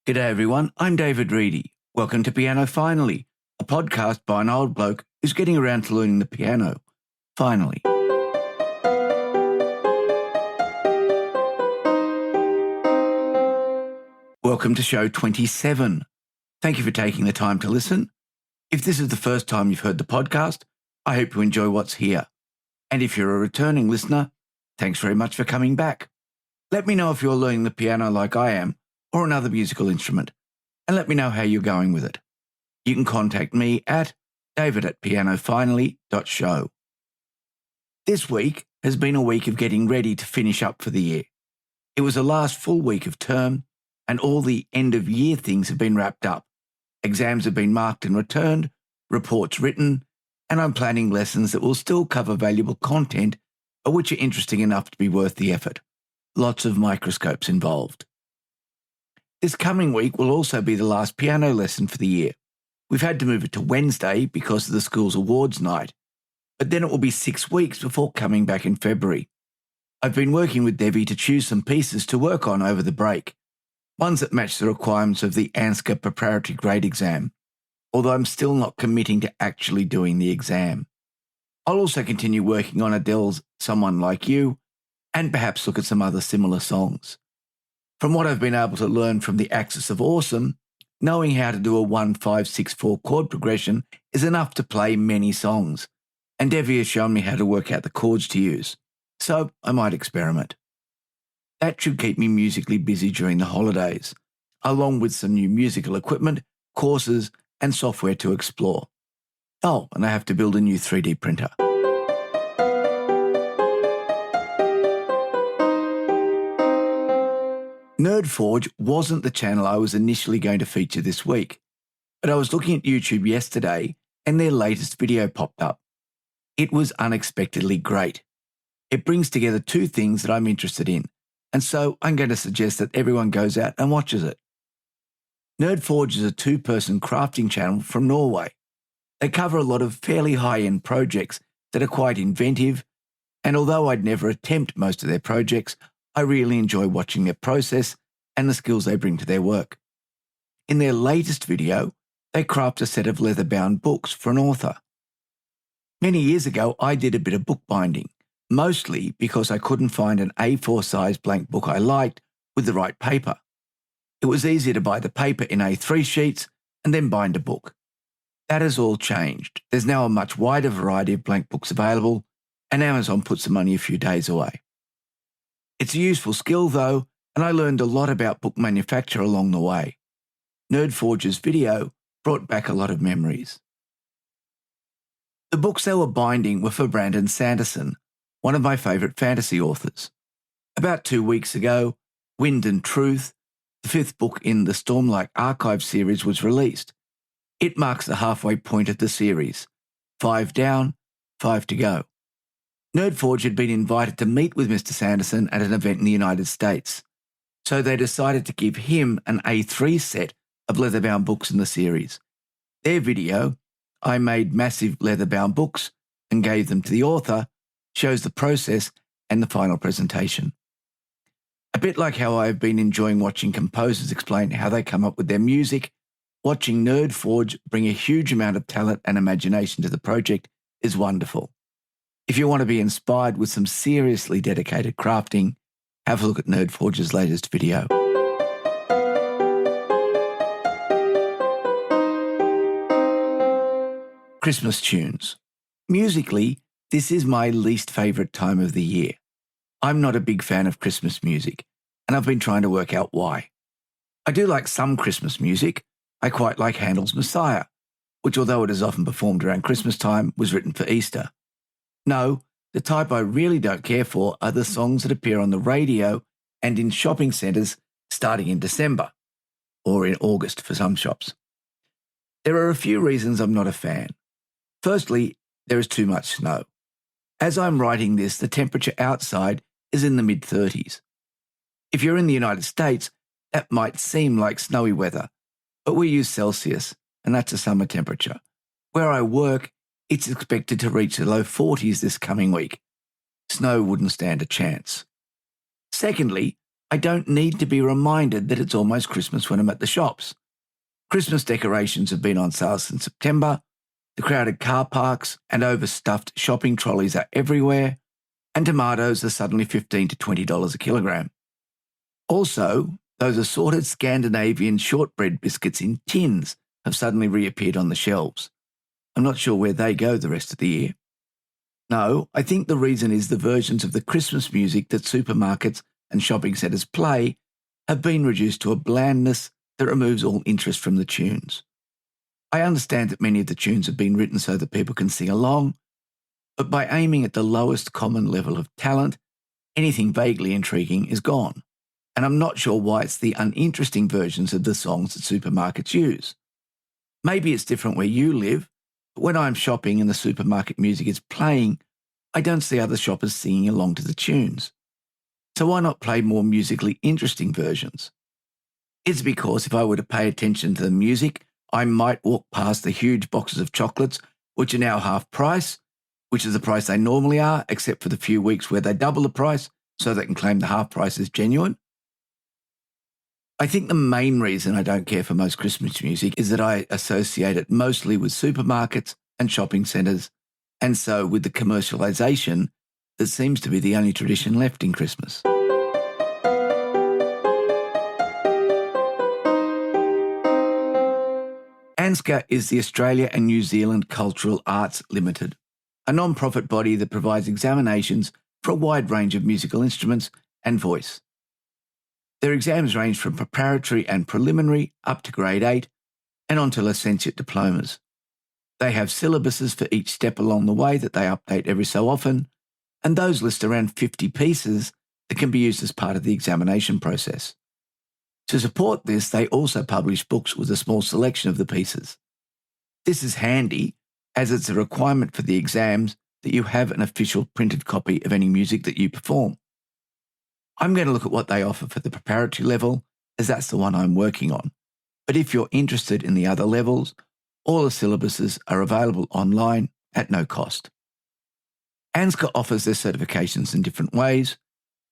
G'day everyone, I'm David Reidy. Welcome to Piano Finally, a podcast by an old bloke who's getting around to learning the piano. Finally. Welcome to show 27. Thank you for taking the time to listen. If this is the first time you've heard the podcast, I hope you enjoy what's here. And if you're a returning listener, thanks very much for coming back. Let me know if you're learning the piano like I am, or another musical instrument, and let me know how you're going with it. You can contact me at david@pianofinally.show. This week has been a week of getting ready to finish up for the year. It was the last full week of term, and all the end-of-year things have been wrapped up. Exams have been marked and returned, reports written, and I'm planning lessons that will still cover valuable content, but which are interesting enough to be worth the effort. Lots of microscopes involved. This coming week will also be the last piano lesson for the year. We've had to move it to Wednesday because of the school's awards night, but then it will be 6 weeks before coming back in February. I've been working with Devi to choose some pieces to work on over the break, ones that match the requirements of the ANZCA Preparatory Grade exam, although I'm still not committing to actually doing the exam. I'll also continue working on Adele's Someone Like You, and perhaps look at some other similar songs. From what I've been able to learn from the Axis of Awesome, knowing how to do a 1-5-6-4 chord progression is enough to play many songs, and Devi has shown me how to work out the chords to use, so I might experiment. That should keep me musically busy during the holidays, along with some new musical equipment, courses, and software to explore. Oh, and I have to build a new 3D printer. Nerdforge wasn't the channel I was initially going to feature this week, but I was looking at YouTube yesterday and their latest video popped up. It was unexpectedly great. It brings together two things that I'm interested in, and so I'm going to suggest that everyone goes out and watches it. Nerdforge is a two-person crafting channel from Norway. They cover a lot of fairly high-end projects that are quite inventive, and although I'd never attempt most of their projects, I really enjoy watching their process and the skills they bring to their work. In their latest video, they craft a set of leather-bound books for an author. Many years ago, I did a bit of bookbinding, mostly because I couldn't find an A4 size blank book I liked with the right paper. It was easier to buy the paper in A3 sheets and then bind a book. That has all changed. There's now a much wider variety of blank books available, and Amazon puts them only a few days away. It's a useful skill though, and I learned a lot about book manufacture along the way. Nerdforge's video brought back a lot of memories. The books they were binding were for Brandon Sanderson, one of my favourite fantasy authors. About 2 weeks ago, Wind and Truth, the 5th book in the Stormlight Archive series, was released. It marks the halfway point of the series. 5 down, 5 to go. Nerdforge had been invited to meet with Mr. Sanderson at an event in the United States, so they decided to give him an A3 set of leather-bound books in the series. Their video, I made massive leather-bound books and gave them to the author, shows the process and the final presentation. A bit like how I've been enjoying watching composers explain how they come up with their music, watching Nerdforge bring a huge amount of talent and imagination to the project is wonderful. If you want to be inspired with some seriously dedicated crafting, have a look at Nerdforge's latest video. Christmas tunes. Musically, this is my least favourite time of the year. I'm not a big fan of Christmas music, and I've been trying to work out why. I do like some Christmas music. I quite like Handel's Messiah, which, although it is often performed around Christmas time, was written for Easter. No, the type I really don't care for are the songs that appear on the radio and in shopping centres starting in December, or in August for some shops. There are a few reasons I'm not a fan. Firstly, there is too much snow. As I'm writing this, the temperature outside is in the mid-30s. If you're in the United States, that might seem like snowy weather, but we use Celsius, and that's a summer temperature. Where I work, it's expected to reach the low 40s this coming week. Snow wouldn't stand a chance. Secondly, I don't need to be reminded that it's almost Christmas when I'm at the shops. Christmas decorations have been on sale since September. The crowded car parks and overstuffed shopping trolleys are everywhere, and tomatoes are suddenly $15 to $20 a kilogram. Also, those assorted Scandinavian shortbread biscuits in tins have suddenly reappeared on the shelves. I'm not sure where they go the rest of the year. No, I think the reason is the versions of the Christmas music that supermarkets and shopping centres play have been reduced to a blandness that removes all interest from the tunes. I understand that many of the tunes have been written so that people can sing along, but by aiming at the lowest common level of talent, anything vaguely intriguing is gone. And I'm not sure why it's the uninteresting versions of the songs that supermarkets use. Maybe it's different where you live, but when I'm shopping and the supermarket music is playing, I don't see other shoppers singing along to the tunes. So why not play more musically interesting versions? It's because if I were to pay attention to the music, I might walk past the huge boxes of chocolates, which are now half price, which is the price they normally are, except for the few weeks where they double the price so they can claim the half price is genuine. I think the main reason I don't care for most Christmas music is that I associate it mostly with supermarkets and shopping centres, and so with the commercialisation that seems to be the only tradition left in Christmas. ANZCA is the Australia and New Zealand Cultural Arts Limited, a non-profit body that provides examinations for a wide range of musical instruments and voice. Their exams range from preparatory and preliminary up to grade 8 and on to licentiate diplomas. They have syllabuses for each step along the way that they update every so often, and those list around 50 pieces that can be used as part of the examination process. To support this, they also publish books with a small selection of the pieces. This is handy, as it's a requirement for the exams that you have an official printed copy of any music that you perform. I'm going to look at what they offer for the preparatory level, as that's the one I'm working on. But if you're interested in the other levels, all the syllabuses are available online at no cost. ANZCA offers their certifications in different ways.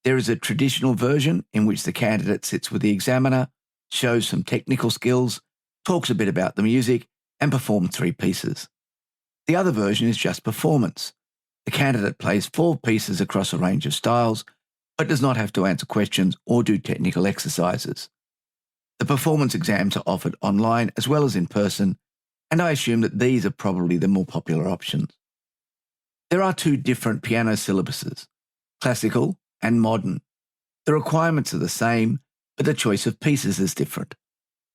There is a traditional version in which the candidate sits with the examiner, shows some technical skills, talks a bit about the music, and performs 3 pieces. The other version is just performance. The candidate plays 4 pieces across a range of styles, but does not have to answer questions or do technical exercises. The performance exams are offered online as well as in person, and I assume that these are probably the more popular options. There are 2 different piano syllabuses, classical and modern. The requirements are the same, but the choice of pieces is different.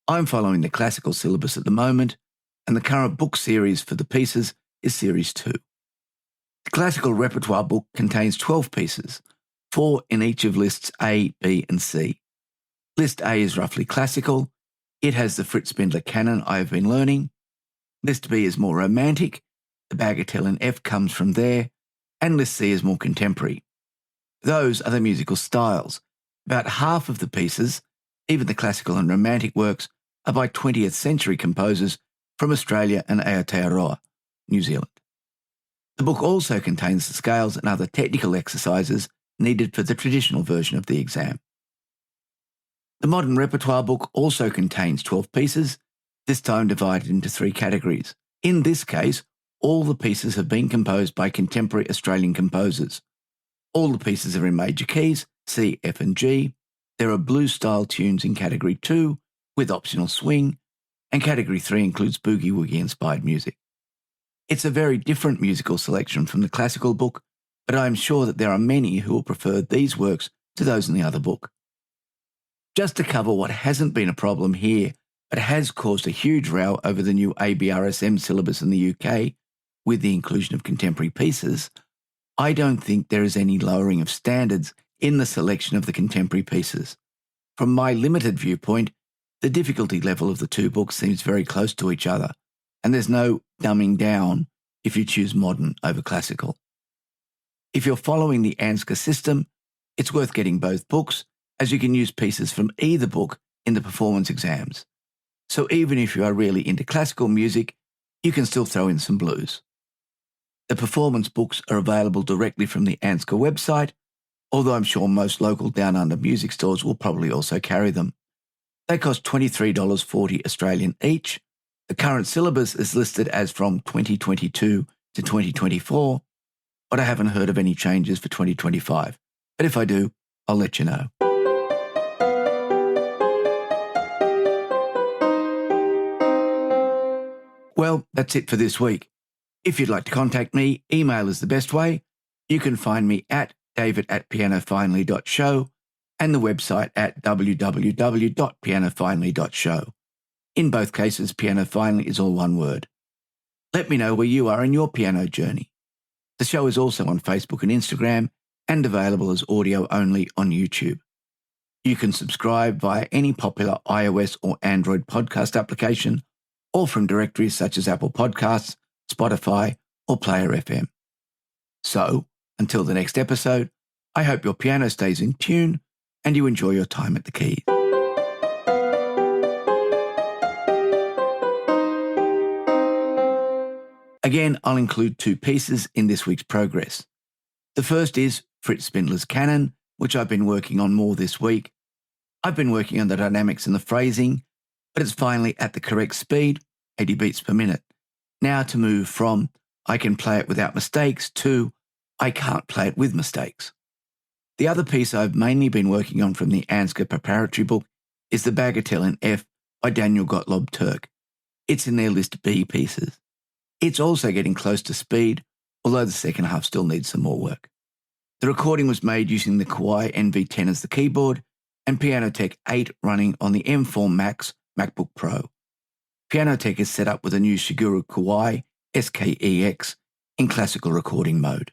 I'm following the classical syllabus at the moment, and the current book series for the pieces is Series 2. The classical repertoire book contains 12 pieces, 4 in each of lists A, B and C. List A is roughly classical. It has the Fritz Spindler canon I have been learning. List B is more romantic. The bagatelle in F comes from there. And List C is more contemporary. Those are the musical styles. About half of the pieces, even the classical and romantic works, are by 20th century composers from Australia and Aotearoa, New Zealand. The book also contains the scales and other technical exercises needed for the traditional version of the exam. The modern repertoire book also contains 12 pieces, this time divided into 3 categories. In this case, all the pieces have been composed by contemporary Australian composers. All the pieces are in major keys, C, F and G. There are blues-style tunes in Category 2 with optional swing, and Category 3 includes boogie-woogie-inspired music. It's a very different musical selection from the classical book, but I am sure that there are many who will prefer these works to those in the other book. Just to cover what hasn't been a problem here, but has caused a huge row over the new ABRSM syllabus in the UK, with the inclusion of contemporary pieces, I don't think there is any lowering of standards in the selection of the contemporary pieces. From my limited viewpoint, the difficulty level of the 2 books seems very close to each other, and there's no dumbing down if you choose modern over classical. If you're following the ANZCA system, it's worth getting both books, as you can use pieces from either book in the performance exams. So even if you are really into classical music, you can still throw in some blues. The performance books are available directly from the ANZCA website, although I'm sure most local Down Under music stores will probably also carry them. They cost $23.40 Australian each. The current syllabus is listed as from 2022 to 2024, but I haven't heard of any changes for 2025. But if I do, I'll let you know. Well, that's it for this week. If you'd like to contact me, email is the best way. You can find me at david@pianofinally.show and the website at www.pianofinally.show. In both cases, Piano Finally is all one word. Let me know where you are in your piano journey. The show is also on Facebook and Instagram and available as audio only on YouTube. You can subscribe via any popular iOS or Android podcast application or from directories such as Apple Podcasts, Spotify, or Player FM. So, until the next episode, I hope your piano stays in tune and you enjoy your time at the keys. Again, I'll include two pieces in this week's progress. The first is Fritz Spindler's Canon, which I've been working on more this week. I've been working on the dynamics and the phrasing, but it's finally at the correct speed, 80 beats per minute. Now to move from I can play it without mistakes to I can't play it with mistakes. The other piece I've mainly been working on from the ANZCA Preparatory book is the Bagatelle in F by Daniel Gottlob Turk. It's in their list B pieces. It's also getting close to speed, although the second half still needs some more work. The recording was made using the Kawai NV10 as the keyboard and Pianotech 8 running on the M4 Max MacBook Pro. Pianotech is set up with a new Shigeru Kawai SKEX in classical recording mode.